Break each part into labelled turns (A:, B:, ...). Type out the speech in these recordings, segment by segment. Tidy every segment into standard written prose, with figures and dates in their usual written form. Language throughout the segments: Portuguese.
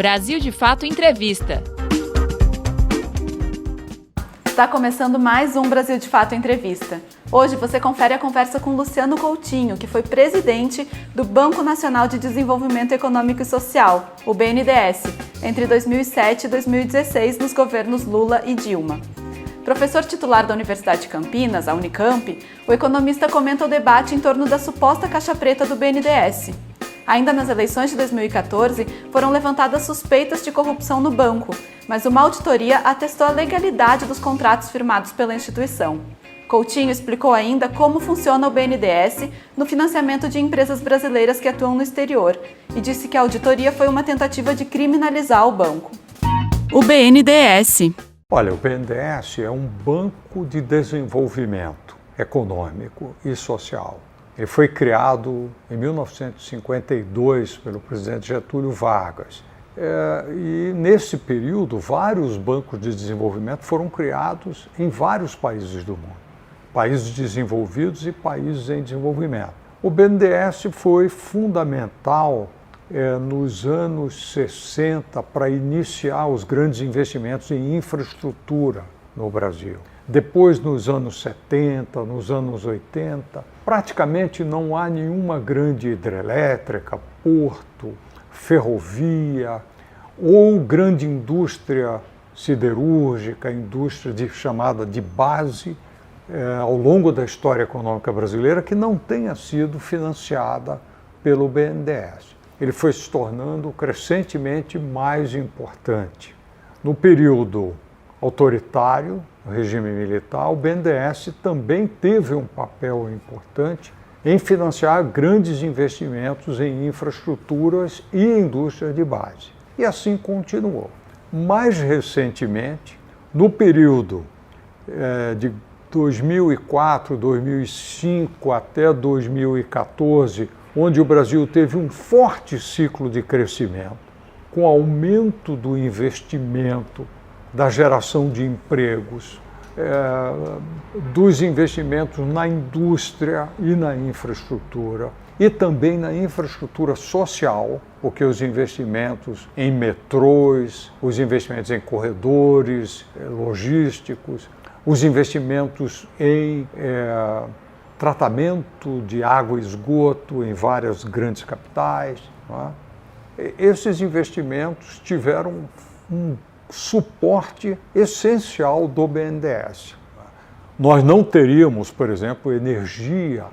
A: Brasil de Fato Entrevista.
B: Está começando mais um Brasil de Fato Entrevista. Hoje você confere a conversa com Luciano Coutinho, que foi presidente do Banco Nacional de Desenvolvimento Econômico e Social, o BNDES, entre 2007 e 2016 nos governos Lula e Dilma. Professor titular da Universidade de Campinas, a Unicamp, o economista comenta o debate em torno da suposta caixa preta do BNDES. Ainda nas eleições de 2014, foram levantadas suspeitas de corrupção no banco, mas uma auditoria atestou a legalidade dos contratos firmados pela instituição. Coutinho explicou ainda como funciona o BNDES no financiamento de empresas brasileiras que atuam no exterior e disse que a auditoria foi uma tentativa de criminalizar o banco. O BNDES.
C: Olha, o BNDES é um banco de desenvolvimento econômico e social. Ele foi criado em 1952 pelo presidente Getúlio Vargas. E nesse período, vários bancos de desenvolvimento foram criados em vários países do mundo. Países desenvolvidos e países em desenvolvimento. O BNDES foi fundamental nos anos 60 para iniciar os grandes investimentos em infraestrutura no Brasil. Depois, nos anos 70, nos anos 80, praticamente não há nenhuma grande hidrelétrica, porto, ferrovia ou grande indústria siderúrgica, indústria chamada de base, ao longo da história econômica brasileira, que não tenha sido financiada pelo BNDES. Ele foi se tornando crescentemente mais importante. No período autoritário, no regime militar, o BNDES também teve um papel importante em financiar grandes investimentos em infraestruturas e indústrias de base. E assim continuou. Mais recentemente, no período de 2004, 2005 até 2014, onde o Brasil teve um forte ciclo de crescimento, com aumento do investimento, da geração de empregos, dos investimentos na indústria e na infraestrutura, e também na infraestrutura social, porque os investimentos em metrôs, os investimentos em corredores logísticos, os investimentos em tratamento de água e esgoto em várias grandes capitais. Não é? Esses investimentos tiveram um suporte essencial do BNDES. Nós não teríamos, por exemplo, energia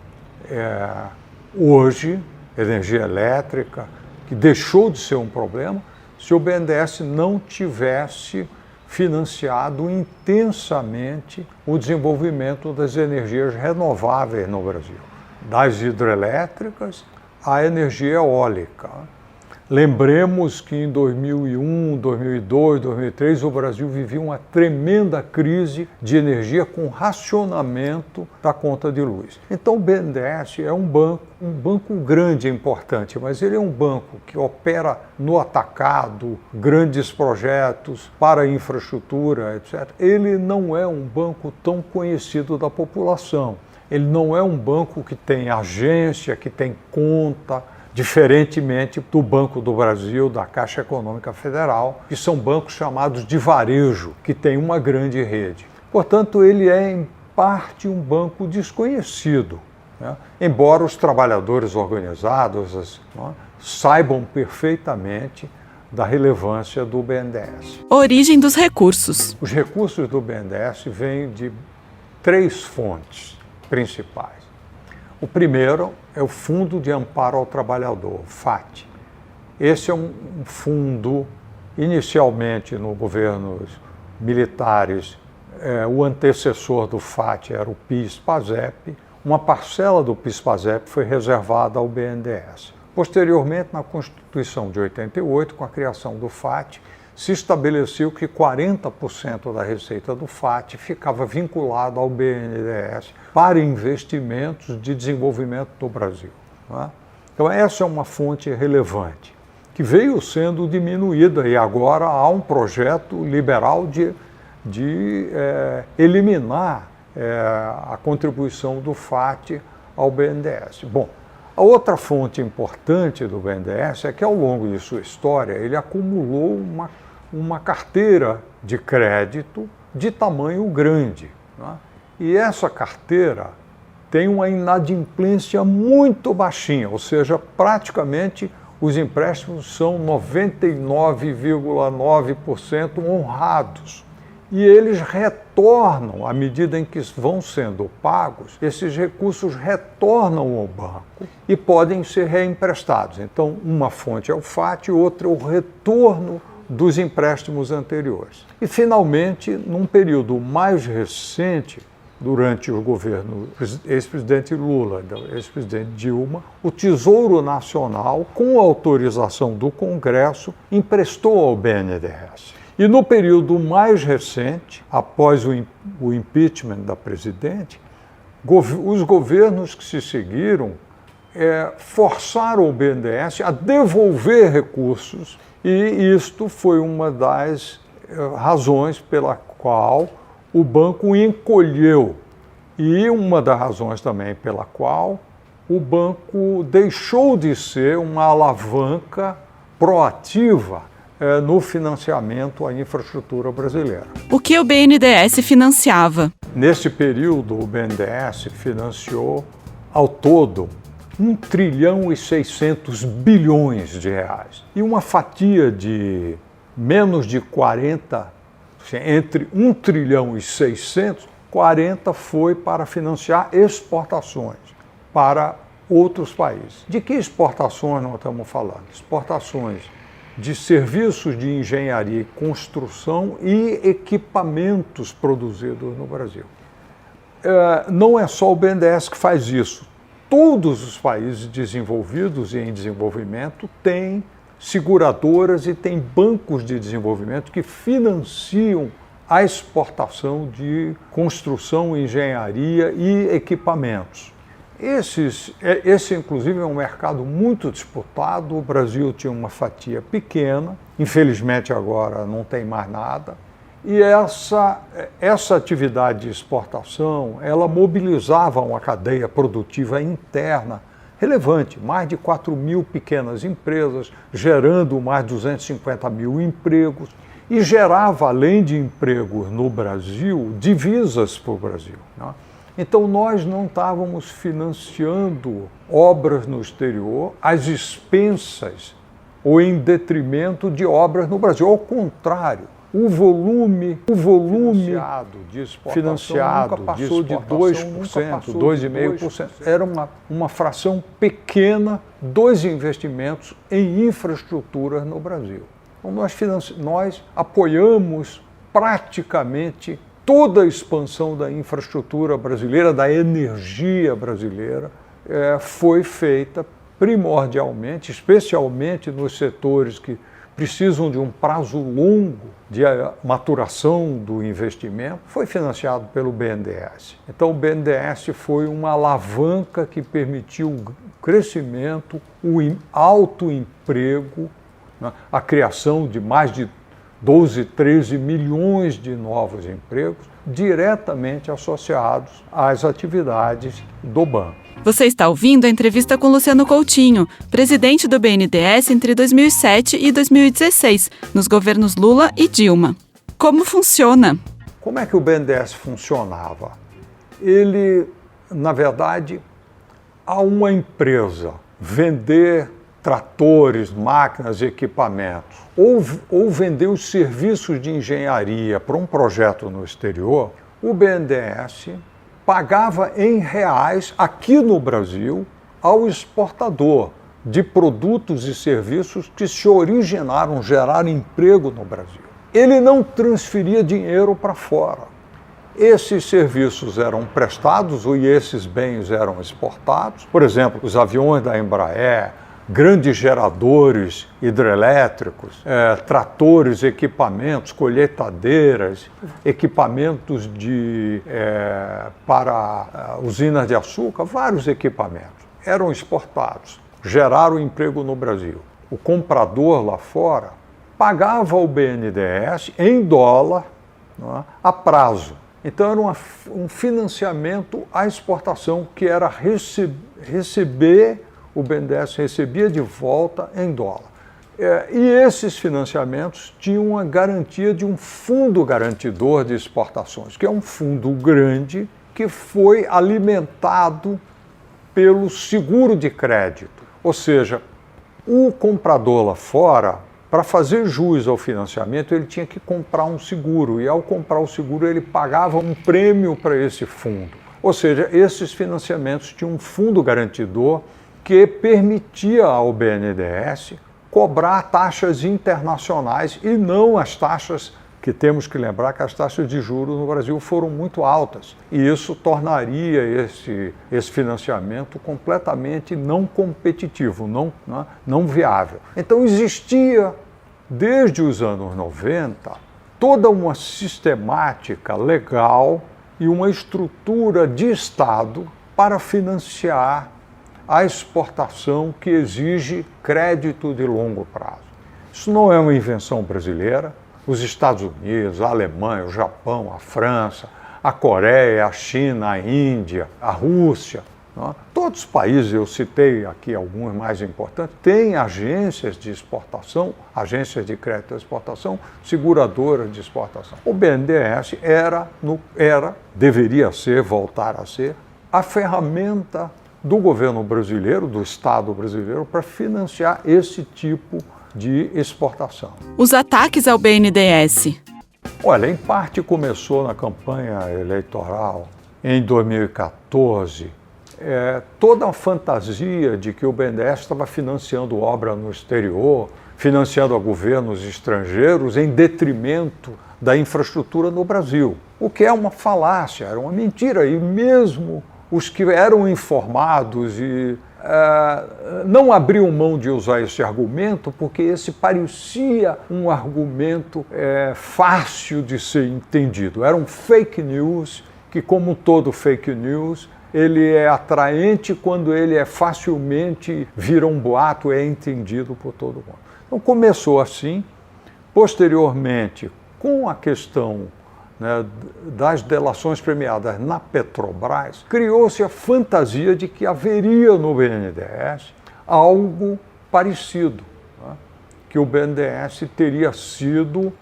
C: hoje, energia elétrica, que deixou de ser um problema, se o BNDES não tivesse financiado intensamente o desenvolvimento das energias renováveis no Brasil, das hidrelétricas à energia eólica. Lembremos que em 2001, 2002, 2003, o Brasil vivia uma tremenda crise de energia com racionamento da conta de luz. Então o BNDES é um banco grande e importante, mas ele é um banco que opera no atacado, grandes projetos para infraestrutura, etc. Ele não é um banco tão conhecido da população. Ele não é um banco que tem agência, que tem conta, diferentemente do Banco do Brasil, da Caixa Econômica Federal, que são bancos chamados de varejo, que tem uma grande rede. Portanto, ele é, em parte, um banco desconhecido, né? Embora os trabalhadores organizados saibam perfeitamente da relevância do BNDES.
B: Origem dos recursos.
C: Os recursos do BNDES vêm de 3 fontes principais. O primeiro é o Fundo de Amparo ao Trabalhador, FAT. Esse é um fundo, inicialmente no governos militares, o antecessor do FAT era o PIS/PASEP. Uma parcela do PIS/PASEP foi reservada ao BNDES. Posteriormente, na Constituição de 88, com a criação do FAT, se estabeleceu que 40% da receita do FAT ficava vinculado ao BNDES para investimentos de desenvolvimento do Brasil. Né? Então essa é uma fonte relevante, que veio sendo diminuída e agora há um projeto liberal de eliminar a contribuição do FAT ao BNDES. Bom, A outra fonte importante do BNDES é que, ao longo de sua história, ele acumulou uma carteira de crédito de tamanho grande, né? E essa carteira tem uma inadimplência muito baixinha, ou seja, praticamente os empréstimos são 99,9% honrados. E eles retornam, à medida em que vão sendo pagos, esses recursos retornam ao banco e podem ser reemprestados. Então, uma fonte é o FAT e outra é o retorno dos empréstimos anteriores. E, finalmente, num período mais recente, durante o governo ex-presidente Lula, ex-presidente Dilma, o Tesouro Nacional, com autorização do Congresso, emprestou ao BNDES. E no período mais recente, após o impeachment da presidente, os governos que se seguiram forçaram o BNDES a devolver recursos, e isto foi uma das razões pela qual o banco encolheu, e uma das razões também pela qual o banco deixou de ser uma alavanca proativa no financiamento à infraestrutura brasileira.
B: O que o BNDES financiava?
C: Nesse período, o BNDES financiou, ao todo, 1,6 trilhão de reais. E uma fatia de menos de 40, entre 1,6 trilhão, 40 foi para financiar exportações para outros países. De que exportações nós estamos falando? Exportações de serviços de engenharia e construção e equipamentos produzidos no Brasil. Não é só o BNDES que faz isso. Todos os países desenvolvidos e em desenvolvimento têm seguradoras e têm bancos de desenvolvimento que financiam a exportação de construção, engenharia e equipamentos. Esse, inclusive, é um mercado muito disputado. O Brasil tinha uma fatia pequena, infelizmente agora não tem mais nada. E essa atividade de exportação, ela mobilizava uma cadeia produtiva interna relevante, mais de 4 mil pequenas empresas, gerando mais de 250 mil empregos, e gerava, além de empregos no Brasil, divisas para o Brasil, né? Então, nós não estávamos financiando obras no exterior às expensas ou em detrimento de obras no Brasil. Ao contrário, o volume financiado nunca passou de 2%, 2,5%. Era uma fração pequena dos investimentos em infraestrutura no Brasil. Então, nós apoiamos praticamente toda a expansão da infraestrutura brasileira, da energia brasileira, foi feita primordialmente, especialmente nos setores que precisam de um prazo longo de maturação do investimento, foi financiado pelo BNDES. Então, o BNDES foi uma alavanca que permitiu o crescimento, o alto emprego, né, a criação de mais de 12, 13 milhões de novos empregos diretamente associados às atividades do banco.
B: Você está ouvindo a entrevista com Luciano Coutinho, presidente do BNDES entre 2007 e 2016, nos governos Lula e Dilma. Como funciona?
C: Como é que o BNDES funcionava? Ele, na verdade, a uma empresa vender tratores, máquinas, equipamentos, ou vender os serviços de engenharia para um projeto no exterior, o BNDES pagava em reais aqui no Brasil ao exportador de produtos e serviços que se originaram, geraram emprego no Brasil. Ele não transferia dinheiro para fora. Esses serviços eram prestados e esses bens eram exportados. Por exemplo, os aviões da Embraer, grandes geradores hidrelétricos, tratores, equipamentos, colheitadeiras, equipamentos para usinas de açúcar, vários equipamentos eram exportados, geraram emprego no Brasil. O comprador lá fora pagava ao BNDES em dólar, não é, a prazo. Então era um financiamento à exportação que era receber o BNDES recebia de volta em dólar. E esses financiamentos tinham a garantia de um fundo garantidor de exportações, que é um fundo grande que foi alimentado pelo seguro de crédito. Ou seja, o comprador lá fora, para fazer jus ao financiamento, ele tinha que comprar um seguro, e ao comprar o seguro ele pagava um prêmio para esse fundo. Ou seja, esses financiamentos tinham um fundo garantidor que permitia ao BNDES cobrar taxas internacionais e não as taxas que temos que lembrar que as taxas de juros no Brasil foram muito altas. E isso tornaria esse financiamento completamente não competitivo, não viável. Então existia, desde os anos 90, toda uma sistemática legal e uma estrutura de Estado para financiar a exportação que exige crédito de longo prazo. Isso não é uma invenção brasileira. Os Estados Unidos, a Alemanha, o Japão, a França, a Coreia, a China, a Índia, a Rússia, todos os países, eu citei aqui alguns mais importantes, têm agências de exportação, agências de crédito de exportação, seguradoras de exportação. O BNDES deveria ser, voltar a ser, a ferramenta do governo brasileiro, do Estado brasileiro, para financiar esse tipo de exportação.
B: Os ataques ao BNDES.
C: Olha, em parte começou na campanha eleitoral em 2014, toda a fantasia de que o BNDES estava financiando obra no exterior, financiando a governos estrangeiros em detrimento da infraestrutura no Brasil, o que é uma falácia, era uma mentira, e mesmo os que eram informados e não abriam mão de usar esse argumento, porque esse parecia um argumento fácil de ser entendido. Era um fake news que, como todo fake news, ele é atraente quando ele facilmente vira um boato, é entendido por todo mundo. Então começou assim, posteriormente, com a questão das delações premiadas na Petrobras, criou-se a fantasia de que haveria no BNDES algo parecido, que o BNDES teria sido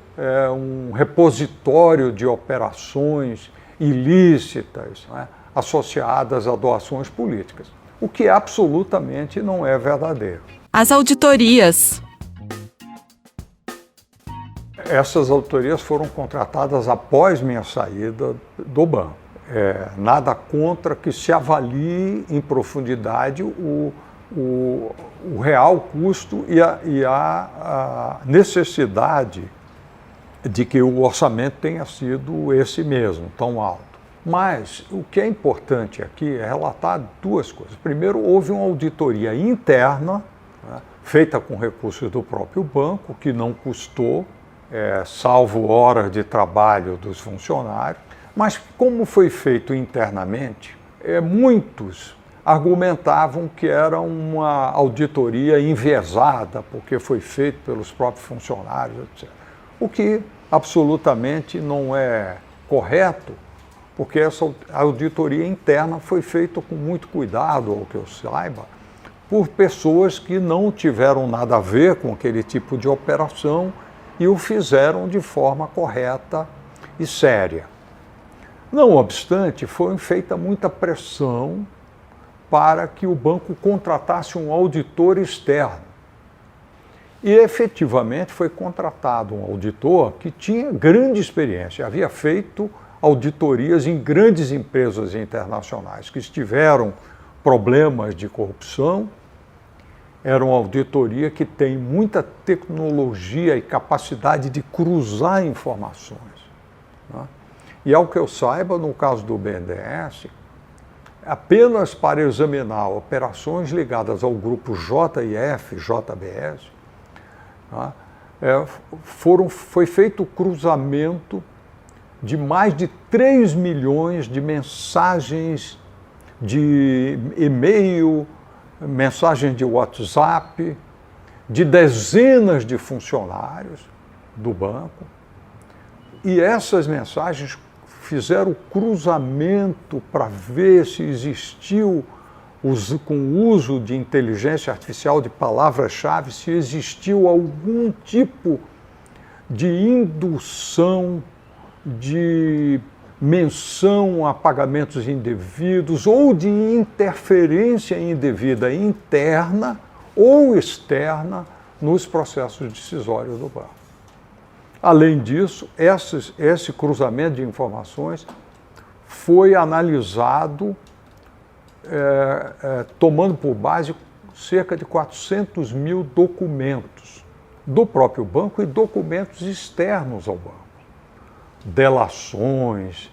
C: um repositório de operações ilícitas associadas a doações políticas, o que absolutamente não é verdadeiro.
B: As auditorias.
C: Essas auditorias foram contratadas após minha saída do banco. Nada contra que se avalie em profundidade o real custo e a necessidade de que o orçamento tenha sido esse mesmo, tão alto. Mas o que é importante aqui é relatar duas coisas. Primeiro, houve uma auditoria interna, feita com recursos do próprio banco, que não custou, salvo horas de trabalho dos funcionários, mas como foi feito internamente, muitos argumentavam que era uma auditoria enviesada, porque foi feito pelos próprios funcionários, etc. O que absolutamente não é correto, porque essa auditoria interna foi feita com muito cuidado, ao que eu saiba, por pessoas que não tiveram nada a ver com aquele tipo de operação e o fizeram de forma correta e séria. Não obstante, foi feita muita pressão para que o banco contratasse um auditor externo. E efetivamente foi contratado um auditor que tinha grande experiência, havia feito auditorias em grandes empresas internacionais que tiveram problemas de corrupção. Era uma auditoria que tem muita tecnologia e capacidade de cruzar informações. E ao que eu saiba, no caso do BNDES, apenas para examinar operações ligadas ao grupo JIF, JBS, foi feito o cruzamento de mais de 3 milhões de mensagens de e-mail, mensagens de WhatsApp, de dezenas de funcionários do banco. E essas mensagens fizeram o cruzamento para ver se existiu com o uso de inteligência artificial de palavras-chave, se existiu algum tipo de indução, de menção a pagamentos indevidos ou de interferência indevida interna ou externa nos processos decisórios do banco. Além disso, esse cruzamento de informações foi analisado tomando por base cerca de 400 mil documentos do próprio banco e documentos externos ao banco. Delações,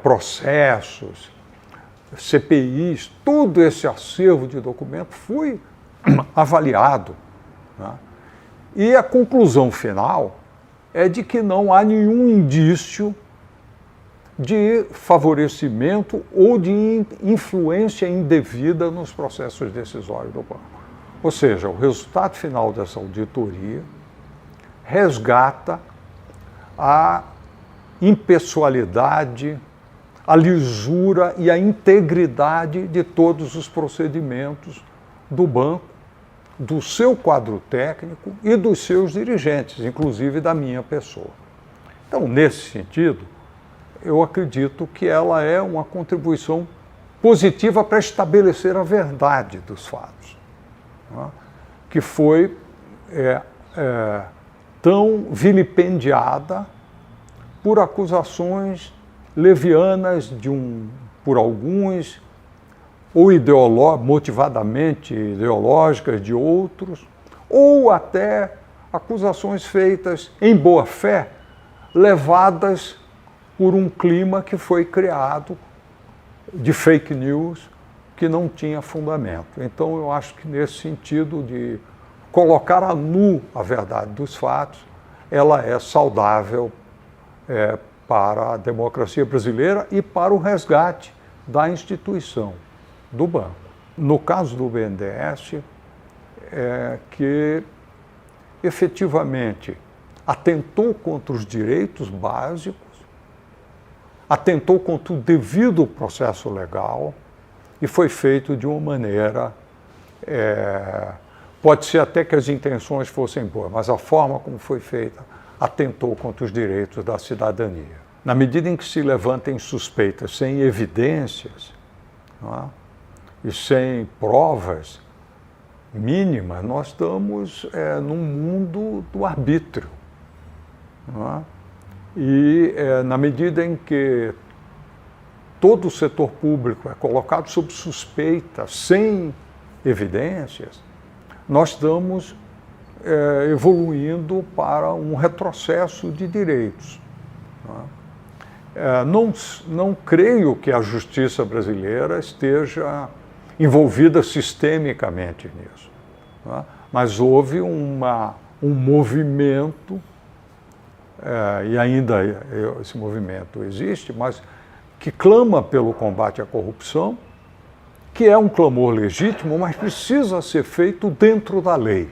C: processos, CPIs, todo esse acervo de documentos foi avaliado, né? E a conclusão final é de que não há nenhum indício de favorecimento ou de influência indevida nos processos decisórios do banco. Ou seja, o resultado final dessa auditoria resgata a impessoalidade, a lisura e a integridade de todos os procedimentos do banco, do seu quadro técnico e dos seus dirigentes, inclusive da minha pessoa. Então, nesse sentido, eu acredito que ela é uma contribuição positiva para estabelecer a verdade dos fatos, né? Que foi tão vilipendiada por acusações levianas por alguns, ou motivadamente ideológicas de outros, ou até acusações feitas em boa fé, levadas por um clima que foi criado de fake news que não tinha fundamento. Então, eu acho que nesse sentido de colocar a nu a verdade dos fatos, ela é saudável para a democracia brasileira e para o resgate da instituição do banco. No caso do BNDES, que efetivamente atentou contra os direitos básicos, atentou contra o devido processo legal e foi feito de uma maneira, pode ser até que as intenções fossem boas, mas a forma como foi feita atentou contra os direitos da cidadania. Na medida em que se levantem suspeitas sem evidências, não é? E sem provas mínimas, nós estamos num mundo do arbítrio, não é? E na medida em que todo o setor público é colocado sob suspeita, sem evidências, nós estamos evoluindo para um retrocesso de direitos. Não creio que a justiça brasileira esteja envolvida sistemicamente nisso, mas houve um movimento, e ainda esse movimento existe, mas que clama pelo combate à corrupção, que é um clamor legítimo, mas precisa ser feito dentro da lei,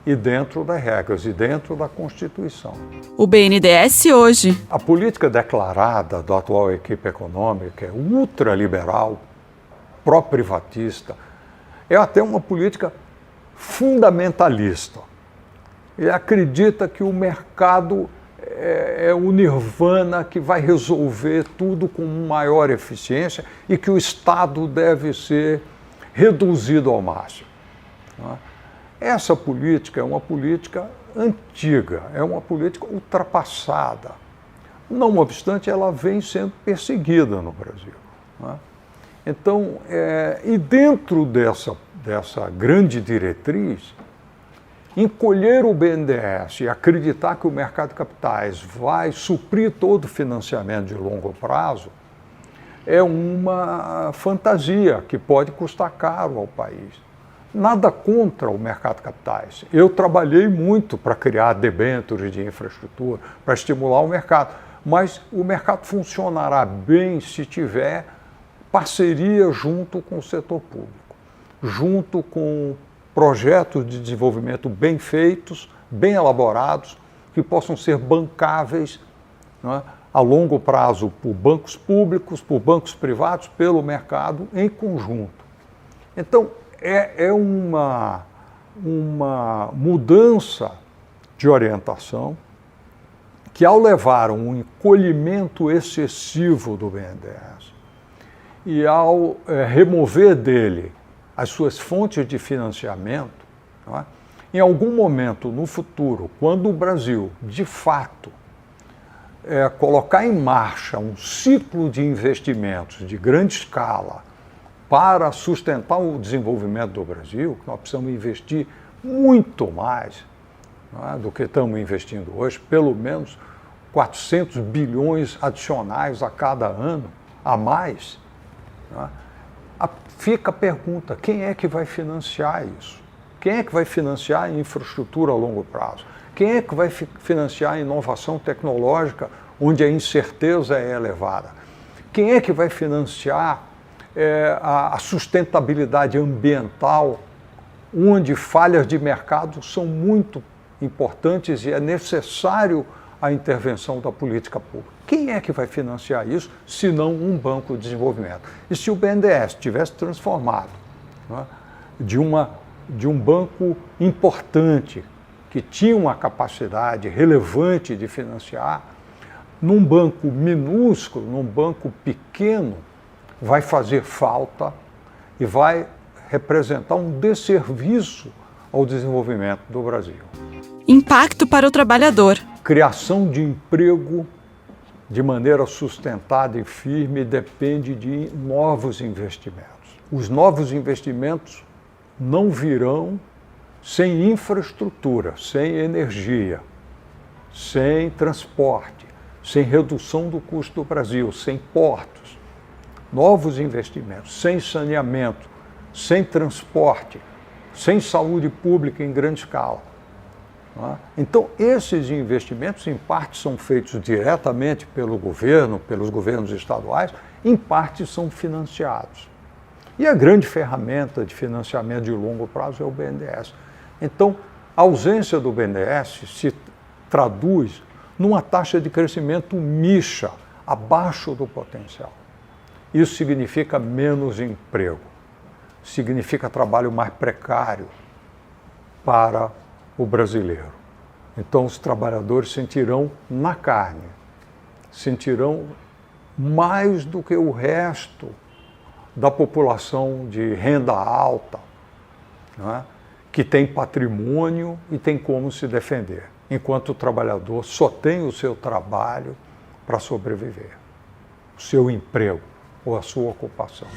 C: e dentro das regras, e dentro da Constituição.
B: O BNDES hoje.
C: A política declarada da atual equipe econômica é ultraliberal, pró-privatista, é até uma política fundamentalista. E acredita que o mercado é o nirvana que vai resolver tudo com maior eficiência e que o Estado deve ser reduzido ao máximo. Essa política é uma política antiga, é uma política ultrapassada. Não obstante, ela vem sendo perseguida no Brasil. Então, e dentro dessa grande diretriz, encolher o BNDES e acreditar que o mercado de capitais vai suprir todo o financiamento de longo prazo é uma fantasia que pode custar caro ao país. Nada contra o mercado de capitais. Eu trabalhei muito para criar debêntures de infraestrutura, para estimular o mercado, mas o mercado funcionará bem se tiver parceria junto com o setor público, junto com projetos de desenvolvimento bem feitos, bem elaborados, que possam ser bancáveis, não é, a longo prazo por bancos públicos, por bancos privados, pelo mercado em conjunto. Então, é uma mudança de orientação que, ao levar um encolhimento excessivo do BNDES e ao remover dele as suas fontes de financiamento, não é? Em algum momento no futuro, quando o Brasil, de fato, colocar em marcha um ciclo de investimentos de grande escala para sustentar o desenvolvimento do Brasil, nós precisamos investir muito mais, não é, do que estamos investindo hoje, pelo menos 400 bilhões adicionais a cada ano, a mais. Não é? Fica a pergunta, quem é que vai financiar isso? Quem é que vai financiar a infraestrutura a longo prazo? Quem é que vai financiar a inovação tecnológica, onde a incerteza é elevada? Quem é que vai financiar a sustentabilidade ambiental, onde falhas de mercado são muito importantes e é necessário a intervenção da política pública? Quem é que vai financiar isso, se não um banco de desenvolvimento? E se o BNDES tivesse transformado, não é, de um banco importante, que tinha uma capacidade relevante de financiar, num banco minúsculo, num banco pequeno, vai fazer falta e vai representar um desserviço ao desenvolvimento do Brasil.
B: Impacto para o trabalhador.
C: Criação de emprego de maneira sustentada e firme depende de novos investimentos. Os novos investimentos não virão sem infraestrutura, sem energia, sem transporte, sem redução do custo do Brasil, sem portos. Novos investimentos, sem saneamento, sem transporte, sem saúde pública em grande escala. Então, esses investimentos, em parte, são feitos diretamente pelo governo, pelos governos estaduais, em parte são financiados. E a grande ferramenta de financiamento de longo prazo é o BNDES. Então, a ausência do BNDES se traduz numa taxa de crescimento mixa, abaixo do potencial. Isso significa menos emprego, significa trabalho mais precário para o brasileiro. Então, os trabalhadores sentirão na carne, sentirão mais do que o resto da população de renda alta, não é? Que tem patrimônio e tem como se defender, enquanto o trabalhador só tem o seu trabalho para sobreviver, o seu emprego ou a sua ocupação.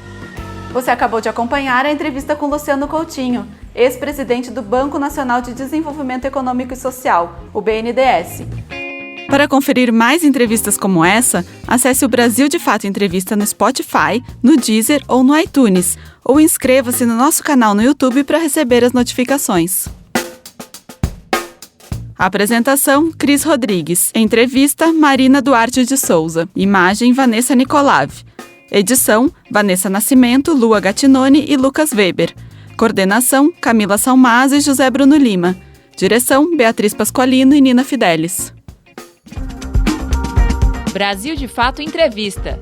B: Você acabou de acompanhar a entrevista com Luciano Coutinho, ex-presidente do Banco Nacional de Desenvolvimento Econômico e Social, o BNDES. Para conferir mais entrevistas como essa, acesse o Brasil de Fato Entrevista no Spotify, no Deezer ou no iTunes, ou inscreva-se no nosso canal no YouTube para receber as notificações. Apresentação, Cris Rodrigues. Entrevista, Marina Duarte de Souza. Imagem, Vanessa Nicolave. Edição, Vanessa Nascimento, Lua Gattinoni e Lucas Weber. Coordenação, Camila Salmaz e José Bruno Lima. Direção, Beatriz Pasqualino e Nina Fidelis.
A: Brasil de Fato Entrevista.